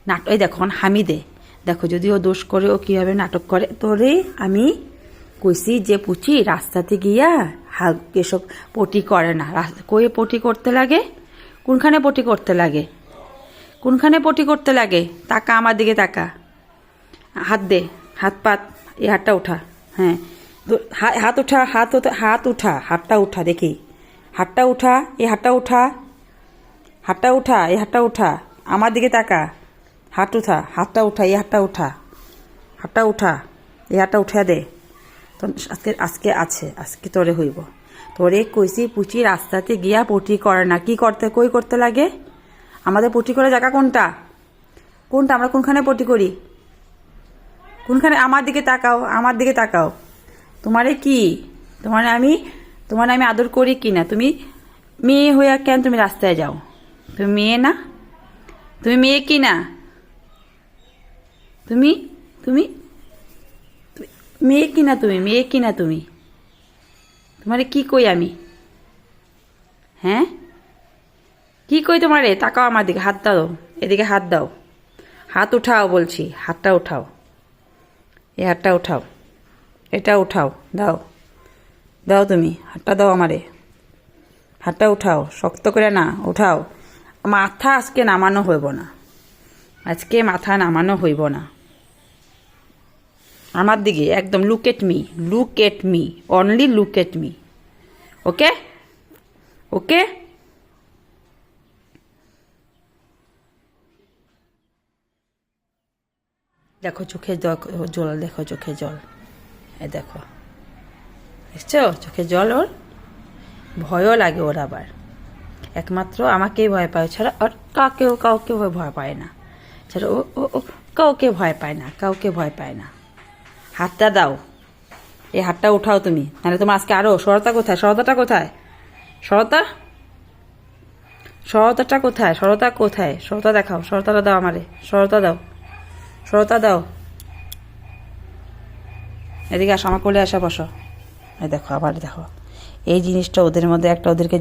নাটক এই দেখো হামিদে দেখো যদি ও দোষ করে ও কীভাবে নাটক করে তোরে আমি কইছি যে পুচি রাস্তাতে গিয়া এসব পটি করে না কই পটি করতে লাগে কোনখানে পটি করতে লাগে কোনখানে পটি করতে লাগে তাকা আমার দিকে তাকা হাত দে হাত পাত এই হাতটা উঠা হ্যাঁ হাত উঠা হাত উঠা হাতটা উঠা দেখি হাতটা উঠা এই হাতটা উঠা হাতটা উঠা এই হাতটা উঠা আমার দিকে তাকা হাত উঠা হাতটা উঠা এই হাতটা উঠা হাতটা উঠা এই হাতটা উঠা দে তো আজকে আছে আজকে তোরে হইব তোরে কইছি পুচি রাস্তাতে গিয়া পটি করে না কি করতে কই করতে লাগে আমাদের পটি করে জায়গা কোনটা কোনটা আমরা কোনখানে পটি করি কোনখানে আমার দিকে তাকাও তোমারে কি তোমারে আমি আদর করি কি না তুমি মেয়ে হইয়া কেন তুমি রাস্তায় যাও তুমি মেয়ে না তুমি মেয়ে কি না তুমি তুমি মেয়ে কি না তুমি তোমারে কি কই আমি হ্যাঁ কি কই তোমারে তাকাও আমার দিকে হাত দাও এদিকে হাত দাও হাত উঠাও বলছি হাতটা উঠাও এই হাতটা উঠাও এটা উঠাও দাও দাও তুমি হাতটা দাও আমারে হাতটা উঠাও শক্ত করে না উঠাও মাথা আজকে নামানো হইব না আমার দিকে একদম look at me only look at me okay okay দেখো চোখে জল দেখো চোখে জল এই দেখো দেখছো চোখে জল ওর ভয়ও লাগে ওর আবার একমাত্র আমাকেই ভয় পায় ছাড়া আর কাউকে ভয় পায় না ছাড়া ও কাউকে ভয় পায় না হাতটা দাও এই হাতটা উঠাও তুমি নাহলে তোমার আজকে আরো সরতাটা কোথায় সরতাটা কোথায় সরতা দেখাও সরতাটা দাও আমারে সরতা দাও এদিকে আসো আমার কোলে আসা বসো এই দেখো আবার দেখো এই জিনিসটা ওদের মধ্যে একটা ওদেরকে